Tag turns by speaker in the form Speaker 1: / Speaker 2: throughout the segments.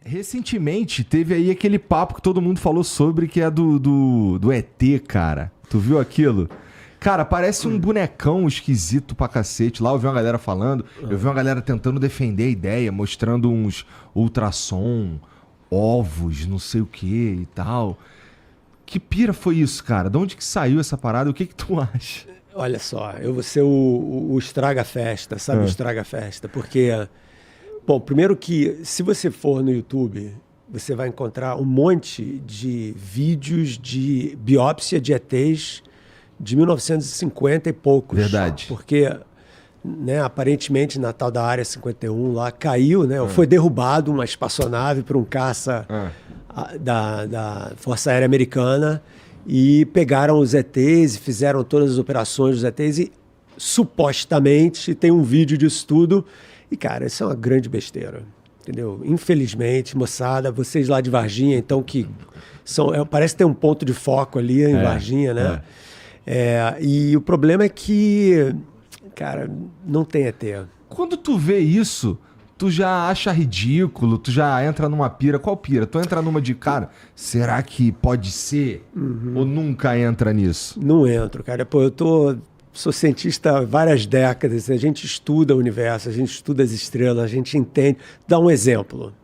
Speaker 1: Recentemente teve aí aquele papo que todo mundo falou sobre, que é do ET, cara. Tu viu aquilo? Cara, parece um bonecão esquisito pra cacete. Lá eu vi uma galera falando, eu vi uma galera tentando defender a ideia, mostrando uns ultrassom, ovos, não sei o que e tal. Que pira foi isso, cara? De onde que saiu essa parada? O que tu acha?
Speaker 2: Olha só, eu vou ser o estraga-festa, sabe? O estraga-festa, porque... Bom, primeiro que se você for no YouTube, você vai encontrar um monte de vídeos de biópsia de ETs de 1950 e poucos.
Speaker 1: Verdade.
Speaker 2: Porque, né, aparentemente, na tal da Área 51 lá, caiu, né? Foi derrubado uma espaçonave por um caça da Força Aérea Americana e pegaram os ETs e fizeram todas as operações dos ETs e, supostamente, tem um vídeo disso tudo. E, cara, isso é uma grande besteira, entendeu? Infelizmente, moçada, vocês lá de Varginha, então, que são... parece ter um ponto de foco ali em Varginha, né? E o problema é que, cara, não tem ET.
Speaker 1: Quando tu vê isso, tu já acha ridículo, tu já entra numa pira. Qual pira? Tu entra numa de, cara, será que pode ser? Ou nunca entra nisso?
Speaker 2: Não entro, cara. Pô, sou cientista há várias décadas, a gente estuda o universo, a gente estuda as estrelas, a gente entende. Dá um exemplo.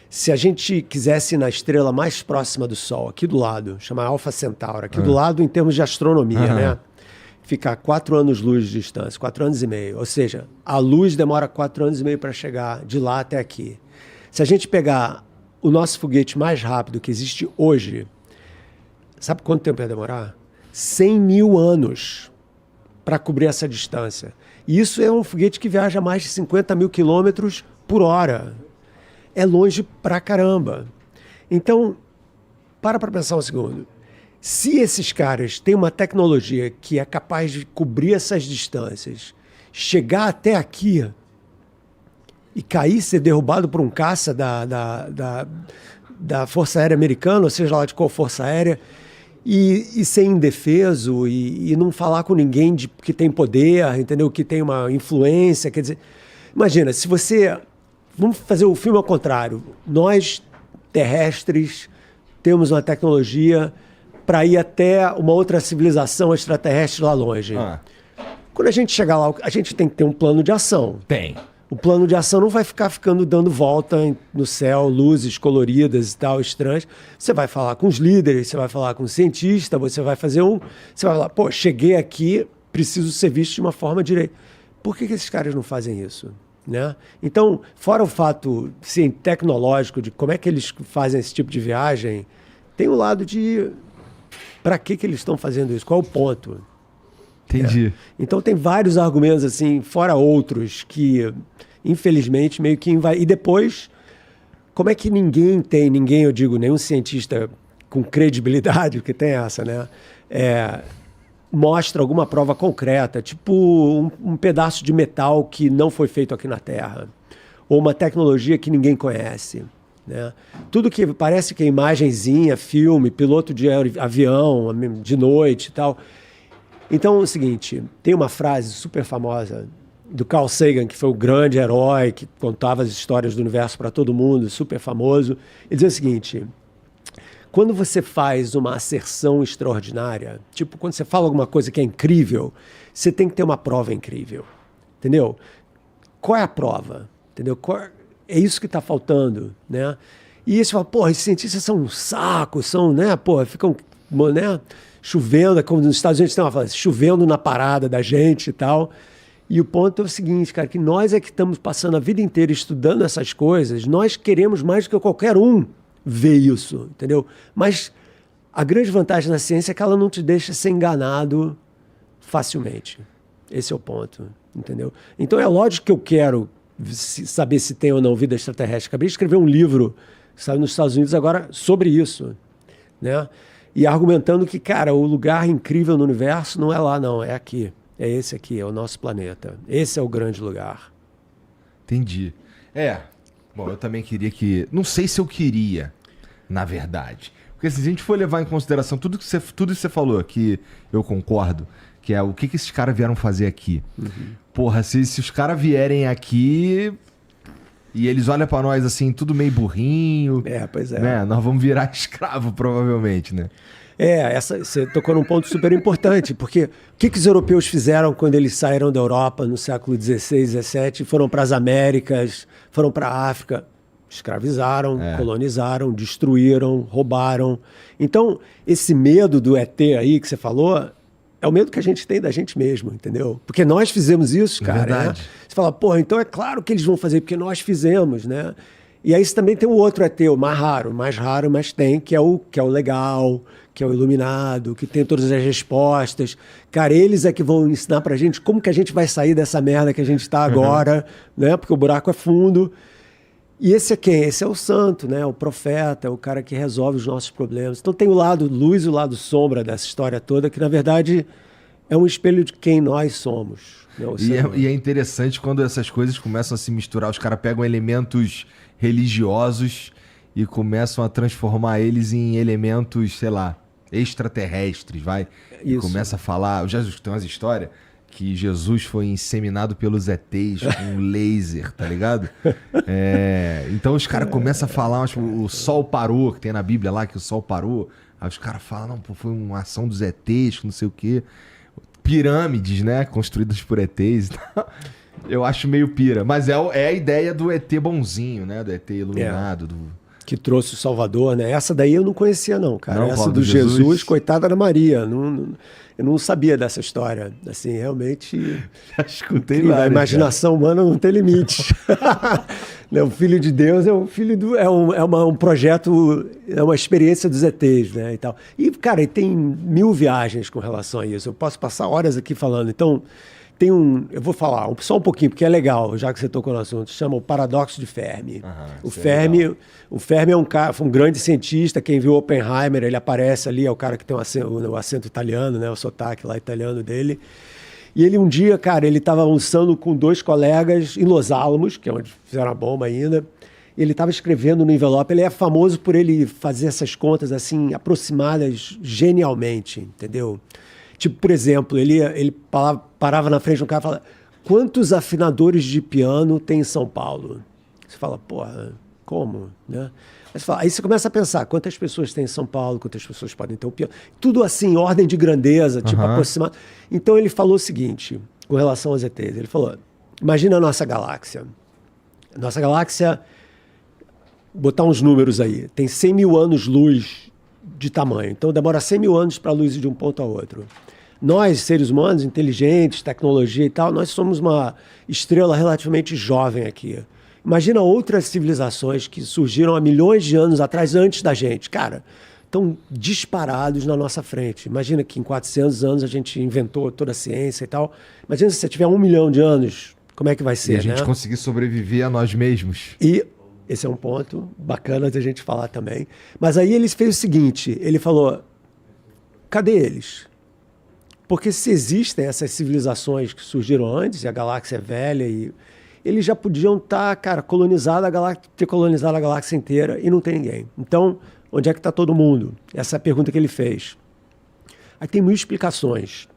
Speaker 2: Se a gente quisesse ir na estrela mais próxima do Sol, aqui do lado, chama Alpha Centauri, aqui do lado em termos de astronomia, né? Fica a 4 anos-luz de distância, 4 anos e meio. Ou seja, a luz demora 4 anos e meio para chegar de lá até aqui. Se a gente pegar o nosso foguete mais rápido que existe hoje, sabe quanto tempo ia demorar? 100 mil anos para cobrir essa distância. E isso é um foguete que viaja mais de 50 mil quilômetros por hora. É longe pra caramba. Então, para pensar um segundo. Se esses caras têm uma tecnologia que é capaz de cobrir essas distâncias, chegar até aqui e cair, ser derrubado por um caça da Força Aérea Americana, ou seja lá de qual Força Aérea, e ser indefeso e não falar com ninguém que tem poder, entendeu? Que tem uma influência. Quer dizer, imagina, se você... Vamos fazer o filme ao contrário. Nós, terrestres, temos uma tecnologia para ir até uma outra civilização extraterrestre lá longe. Quando a gente chegar lá, a gente tem que ter um plano de ação.
Speaker 1: Tem.
Speaker 2: O plano de ação não vai ficando dando volta no céu, luzes coloridas e tal, estranhas. Você vai falar com os líderes, você vai falar com o cientista, você vai falar, pô, cheguei aqui, preciso ser visto de uma forma direita. Por que esses caras não fazem isso? Né? Então, fora o fato sim, tecnológico de como é que eles fazem esse tipo de viagem, tem o lado de para que eles estão fazendo isso? Qual é o ponto?
Speaker 1: Entendi.
Speaker 2: Então tem vários argumentos assim, fora outros, que infelizmente meio que vai. E depois, como é que ninguém, eu digo, nenhum cientista com credibilidade, porque tem essa, né? Mostra alguma prova concreta, tipo um pedaço de metal que não foi feito aqui na Terra, ou uma tecnologia que ninguém conhece. Né? Tudo que parece que é imagenzinha, filme, piloto de avião, de noite e tal. Então é o seguinte, tem uma frase super famosa do Carl Sagan, que foi o grande herói que contava as histórias do universo para todo mundo, super famoso. Ele dizia o seguinte: quando você faz uma asserção extraordinária, tipo quando você fala alguma coisa que é incrível, você tem que ter uma prova incrível, entendeu? Qual é a prova? Entendeu? É isso que está faltando, né? E aí você fala, porra, esses cientistas são um saco, são, né, porra, ficam, né, chovendo, como nos Estados Unidos tem uma frase, chovendo na parada da gente e tal. E o ponto é o seguinte, cara, que nós é que estamos passando a vida inteira estudando essas coisas, nós queremos mais do que qualquer um ver isso, entendeu? Mas a grande vantagem da ciência é que ela não te deixa ser enganado facilmente. Esse é o ponto, entendeu? Então é lógico que eu quero saber se tem ou não vida extraterrestre. Acabei de escrever um livro, saiu nos Estados Unidos agora, sobre isso, né? E argumentando que, cara, o lugar incrível no universo não é lá, não, é aqui. É esse aqui, é o nosso planeta. Esse é o grande lugar.
Speaker 1: Entendi. Bom, eu também queria que... Não sei se eu queria, na verdade. Porque se a gente for levar em consideração tudo isso que você falou, que eu concordo, que é o que esses caras vieram fazer aqui. Porra, se os caras vierem aqui... E eles olham pra nós assim, tudo meio burrinho.
Speaker 2: Pois é.
Speaker 1: Né? Nós vamos virar escravo, provavelmente, né?
Speaker 2: Você tocou num ponto super importante, porque o que os europeus fizeram quando eles saíram da Europa no século XVI, XVII, foram para as Américas, foram para a África, escravizaram, colonizaram, destruíram, roubaram. Então, esse medo do ET aí que você falou, é o medo que a gente tem da gente mesmo, entendeu? Porque nós fizemos isso, cara.
Speaker 1: Verdade.
Speaker 2: Né? Você fala, porra, então é claro que eles vão fazer, porque nós fizemos, né? E aí você também tem o outro ET, o mais raro, mas tem, que é o legal, que é o iluminado, que tem todas as respostas. Cara, eles é que vão ensinar pra gente como que a gente vai sair dessa merda que a gente tá agora, né? Porque o buraco é fundo. E esse é quem? Esse é o santo, né? O profeta, o cara que resolve os nossos problemas. Então tem o lado luz e o lado sombra dessa história toda, que na verdade é um espelho de quem nós somos. Né?
Speaker 1: E é interessante quando essas coisas começam a se misturar. Os caras pegam elementos religiosos e começam a transformar eles em elementos, sei lá, extraterrestres, vai? E começa a falar... Já tem umas histórias que Jesus foi inseminado pelos ETs com um laser, tá ligado? Então os caras começam a falar, tipo, o sol parou, que tem na Bíblia lá, que o sol parou. Aí os caras falam, não, pô, foi uma ação dos ETs, não sei o quê. Pirâmides, né? Construídas por ETs e tal. Eu acho meio pira. Mas é a ideia do ET bonzinho, né? Do ET iluminado.
Speaker 2: Que trouxe o Salvador, né? Essa daí eu não conhecia, não, cara.
Speaker 1: Não,
Speaker 2: essa do Jesus, coitada da Maria. Eu não sabia dessa história. Assim, realmente...
Speaker 1: Já escutei lá.
Speaker 2: A imaginação humana não tem limite. O Filho de Deus é um filho do... um projeto, é uma experiência dos ETs, né? E tal. E, cara, tem 1000 viagens com relação a isso. Eu posso passar horas aqui falando. Então... eu vou falar só um pouquinho, porque é legal, já que você tocou no assunto, chama o paradoxo de Fermi. O Fermi é foi um grande cientista, quem viu Oppenheimer, ele aparece ali, é o cara que tem o acento italiano, né, o sotaque lá italiano dele. E ele um dia, cara, ele estava almoçando com 2 colegas em Los Alamos, que é onde fizeram a bomba ainda, e ele estava escrevendo no envelope. Ele é famoso por ele fazer essas contas assim, aproximadas genialmente, entendeu? Tipo, por exemplo, ele parava na frente de um cara e falava: quantos afinadores de piano tem em São Paulo? Você fala, porra, como? Né? Aí você começa a pensar, quantas pessoas tem em São Paulo, quantas pessoas podem ter um piano? Tudo assim, ordem de grandeza, tipo, aproximado. Então ele falou o seguinte, com relação aos ETs, ele falou, imagina a nossa galáxia. Nossa galáxia, botar uns números aí, tem 100 mil anos-luz de tamanho. Então demora 100 mil anos para a luz ir de um ponto a outro. Nós, seres humanos, inteligentes, tecnologia e tal, nós somos uma estrela relativamente jovem aqui. Imagina outras civilizações que surgiram há milhões de anos atrás, antes da gente. Cara, estão disparados na nossa frente. Imagina que em 400 anos a gente inventou toda a ciência e tal. Imagina se você tiver 1 milhão de anos, como é que vai ser,
Speaker 1: e a gente conseguir sobreviver a nós mesmos.
Speaker 2: E esse é um ponto bacana de a gente falar também. Mas aí ele fez o seguinte, ele falou, cadê eles? Porque se existem essas civilizações que surgiram antes, e a galáxia é velha, e eles já podiam estar, cara, ter colonizado a galáxia inteira e não tem ninguém. Então, onde é que está todo mundo? Essa é a pergunta que ele fez. Aí tem 1000 explicações.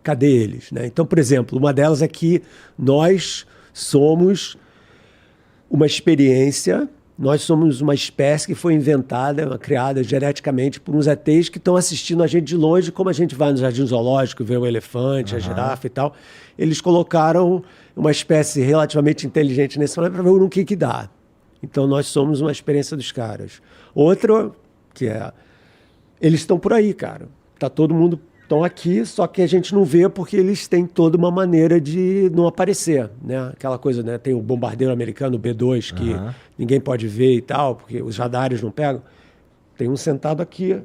Speaker 2: Cadê eles? Né? Então, por exemplo, uma delas é que nós somos uma experiência, nós somos uma espécie que foi inventada, criada geneticamente por uns ETs que estão assistindo a gente de longe, como a gente vai no jardim zoológico, vê o elefante, a girafa e tal. Eles colocaram uma espécie relativamente inteligente nesse planeta para ver no que dá. Então nós somos uma experiência dos caras. Outra, que é, eles estão por aí, cara. Tá todo mundo... estão aqui, só que a gente não vê porque eles têm toda uma maneira de não aparecer, né? Aquela coisa, né? Tem o bombardeiro americano, o B-2, que ninguém pode ver e tal, porque os radares não pegam. Tem um sentado aqui.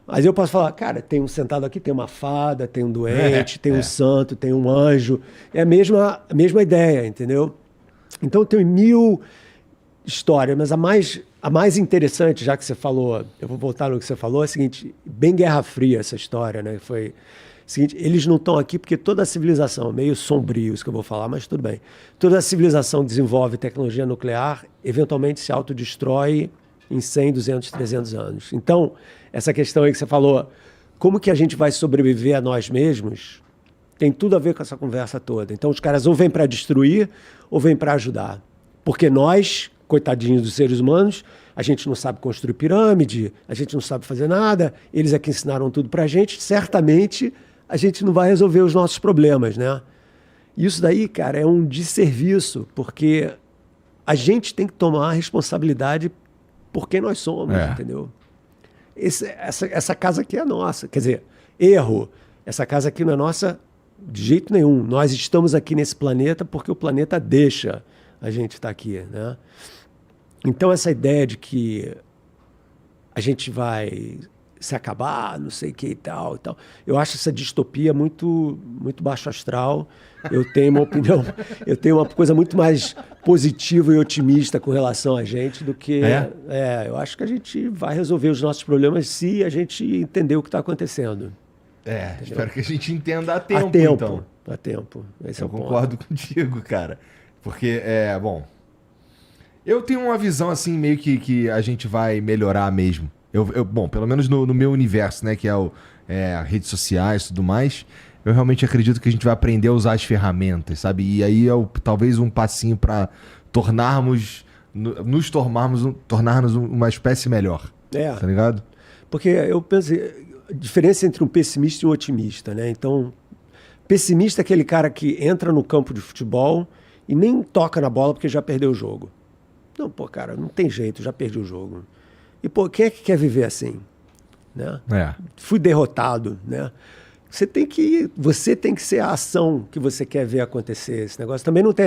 Speaker 2: Mas eu posso falar, cara, tem um sentado aqui, tem uma fada, tem um doente, tem um santo, tem um anjo. É a mesma ideia, entendeu? Então tem 1000 histórias, mas a mais interessante, já que você falou, eu vou voltar no que você falou, é o seguinte, bem Guerra Fria essa história, né? Foi o seguinte, eles não estão aqui porque toda a civilização, meio sombrio isso que eu vou falar, mas tudo bem, toda a civilização desenvolve tecnologia nuclear, eventualmente se autodestrói em 100, 200, 300 anos. Então, essa questão aí que você falou, como que a gente vai sobreviver a nós mesmos, tem tudo a ver com essa conversa toda. Então, os caras ou vêm para destruir ou vêm para ajudar. Porque nós, coitadinhos dos seres humanos, a gente não sabe construir pirâmide, a gente não sabe fazer nada, eles é que ensinaram tudo pra gente, certamente a gente não vai resolver os nossos problemas, né? Isso daí, cara, é um desserviço, porque a gente tem que tomar a responsabilidade por quem nós somos, entendeu? Essa casa aqui é nossa. Quer dizer, erro. Essa casa aqui não é nossa de jeito nenhum. Nós estamos aqui nesse planeta porque o planeta deixa a gente estar aqui, né? Então, essa ideia de que a gente vai se acabar, não sei o que e tal, eu acho essa distopia muito, muito baixo astral. Eu tenho uma opinião, eu tenho uma coisa muito mais positiva e otimista com relação a gente do que... eu acho que a gente vai resolver os nossos problemas se a gente entender o que está acontecendo.
Speaker 1: Entendeu? Espero que a gente entenda a tempo, então.
Speaker 2: A tempo. Esse
Speaker 1: eu
Speaker 2: é o
Speaker 1: concordo contigo, cara. Porque, bom... Eu tenho uma visão, assim, meio que a gente vai melhorar mesmo. Bom, pelo menos no meu universo, né? Que é redes sociais e tudo mais. Eu realmente acredito que a gente vai aprender a usar as ferramentas, sabe? E aí talvez um passinho para nos tornarmos uma espécie melhor. Tá ligado?
Speaker 2: Porque eu penso... A diferença entre um pessimista e um otimista, né? Então, pessimista é aquele cara que entra no campo de futebol e nem toca na bola porque já perdeu o jogo. Não, pô, cara, não tem jeito, já perdi o jogo. E, pô, quem é que quer viver assim? Né? Fui derrotado, né? Você tem que ser a ação que você quer ver acontecer. Esse negócio também não tem,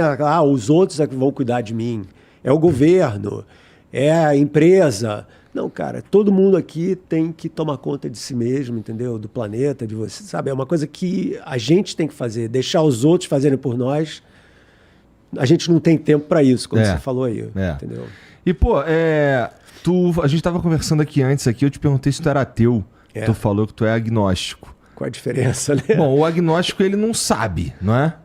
Speaker 2: os outros é que vão cuidar de mim. É o governo, é a empresa. Não, cara, todo mundo aqui tem que tomar conta de si mesmo, entendeu? Do planeta, de você, sabe? É uma coisa que a gente tem que fazer, deixar os outros fazerem por nós. A gente não tem tempo para isso, como você falou aí, entendeu?
Speaker 1: E, pô, a gente tava conversando aqui antes, eu te perguntei se tu era ateu. Tu falou que tu é agnóstico.
Speaker 2: Qual a diferença, né?
Speaker 1: Bom, o agnóstico, ele não sabe, não é?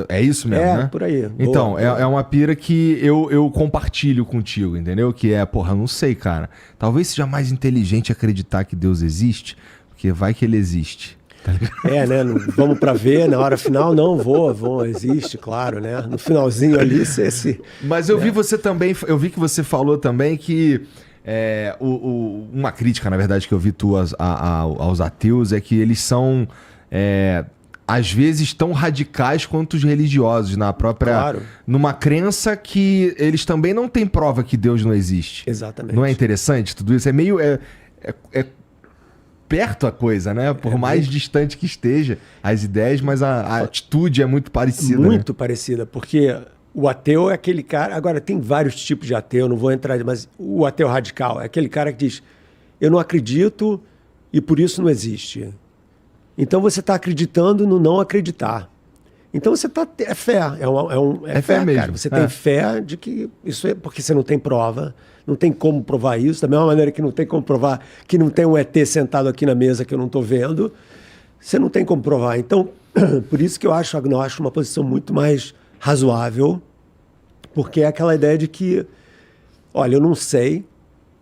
Speaker 1: É isso mesmo, né?
Speaker 2: Por aí.
Speaker 1: Então, é uma pira que eu compartilho contigo, entendeu? Que eu não sei, cara. Talvez seja mais inteligente acreditar que Deus existe, porque vai que ele existe. Tá
Speaker 2: né? Vamos pra ver, na hora final, não vou, existe, claro, né? No finalzinho ali,
Speaker 1: Mas eu vi você também, eu vi que você falou também que uma crítica, na verdade, que eu vi aos ateus é que eles são, às vezes, tão radicais quanto os religiosos na própria...
Speaker 2: Claro.
Speaker 1: Numa crença que eles também não têm prova que Deus não existe.
Speaker 2: Exatamente.
Speaker 1: Não é interessante tudo isso? É meio... perto a coisa, né? Por mais distante que esteja as ideias, mas a atitude é muito parecida.
Speaker 2: Muito parecida, porque o ateu é aquele cara... Agora, tem vários tipos de ateu, não vou entrar... Mas o ateu radical é aquele cara que diz: eu não acredito e por isso não existe. Então você está acreditando no não acreditar. Então você está... É fé. É fé mesmo. Cara. Você tem fé de que isso é... Porque você não tem prova... Não tem como provar isso, da mesma maneira que não tem como provar que não tem um ET sentado aqui na mesa que eu não estou vendo, você não tem como provar. Então, por isso que eu acho o agnóstico uma posição muito mais razoável, porque é aquela ideia de que, olha, eu não sei,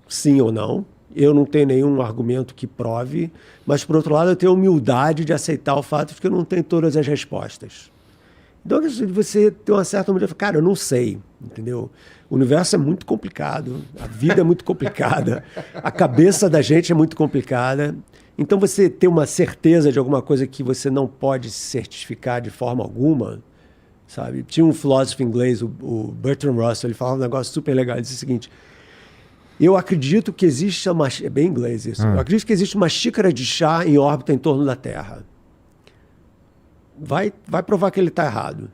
Speaker 2: sim ou não, eu não tenho nenhum argumento que prove, mas, por outro lado, eu tenho a humildade de aceitar o fato de que eu não tenho todas as respostas. Então, você tem uma certa humildade, cara, eu não sei, entendeu? O universo é muito complicado, a vida é muito complicada, a cabeça da gente é muito complicada. Então, você ter uma certeza de alguma coisa que você não pode se certificar de forma alguma, sabe? Tinha um filósofo inglês, o Bertrand Russell, ele falava um negócio super legal, ele disse o seguinte: eu acredito que existe é bem inglês isso, eu acredito que existe uma xícara de chá em órbita em torno da Terra. Vai provar que ele está errado.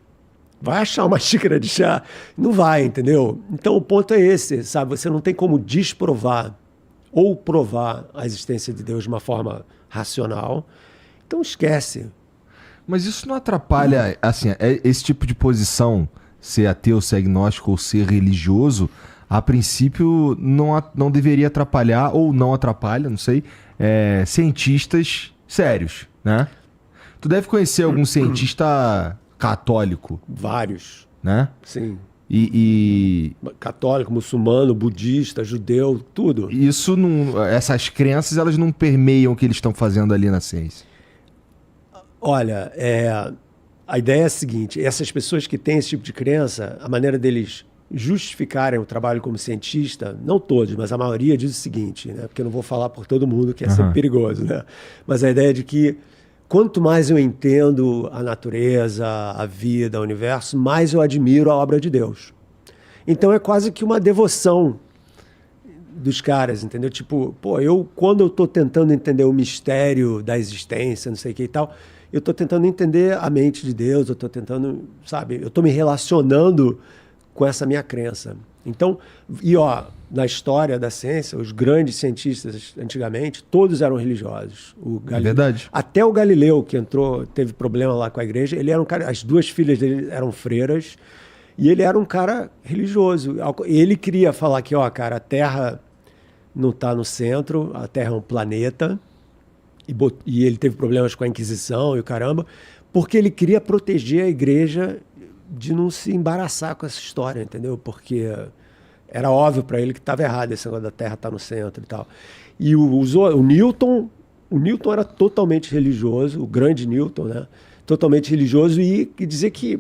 Speaker 2: Vai achar uma xícara de chá? Não vai, entendeu? Então o ponto é esse, sabe? Você não tem como desprovar ou provar a existência de Deus de uma forma racional. Então esquece.
Speaker 1: Mas isso não atrapalha, assim, esse tipo de posição, ser ateu, ser agnóstico ou ser religioso, a princípio não deveria atrapalhar, ou não atrapalha, não sei, cientistas sérios, né? Tu deve conhecer algum cientista católico.
Speaker 2: Vários.
Speaker 1: Né?
Speaker 2: Sim.
Speaker 1: Católico,
Speaker 2: muçulmano, budista, judeu, tudo.
Speaker 1: Isso essas crenças, elas não permeiam o que eles estão fazendo ali na ciência.
Speaker 2: Olha, A ideia é a seguinte, essas pessoas que têm esse tipo de crença, a maneira deles justificarem o trabalho como cientista, não todos, mas a maioria diz o seguinte, né? Porque eu não vou falar por todo mundo, que é sempre perigoso, né? Mas a ideia é de que quanto mais eu entendo a natureza, a vida, o universo, mais eu admiro a obra de Deus. Então é quase que uma devoção dos caras, entendeu? Tipo, pô, quando eu tô tentando entender o mistério da existência, não sei o que e tal, eu tô tentando entender a mente de Deus, eu tô tentando, sabe, eu tô me relacionando com essa minha crença. Então, na história da ciência, os grandes cientistas antigamente, todos eram religiosos.
Speaker 1: É verdade.
Speaker 2: Até o Galileu, que teve problema lá com a igreja, ele era um cara, as 2 filhas dele eram freiras, e ele era um cara religioso. Ele queria falar que, cara, a Terra não está no centro, a Terra é um planeta, e ele teve problemas com a Inquisição e o caramba, porque ele queria proteger a igreja de não se embaraçar com essa história, entendeu? Porque era óbvio para ele que estava errado esse negócio da Terra estar no centro e tal. E o Newton era totalmente religioso, o grande Newton, né? Totalmente religioso, e dizer que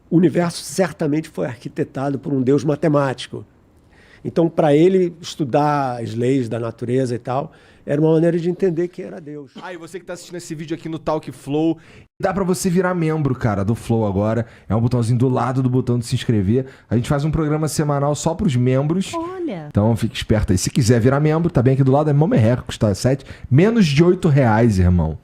Speaker 2: o universo certamente foi arquitetado por um Deus matemático. Então, para ele, estudar as leis da natureza e tal, era uma maneira de entender quem era Deus.
Speaker 1: E você que tá assistindo esse vídeo aqui no Talk Flow, dá pra você virar membro, cara, do Flow agora. É um botãozinho do lado do botão de se inscrever. A gente faz um programa semanal só pros membros.
Speaker 3: Olha.
Speaker 1: Então fique esperto aí. Se quiser virar membro, tá bem aqui do lado, é mó merreca, custa menos de R$8, irmão.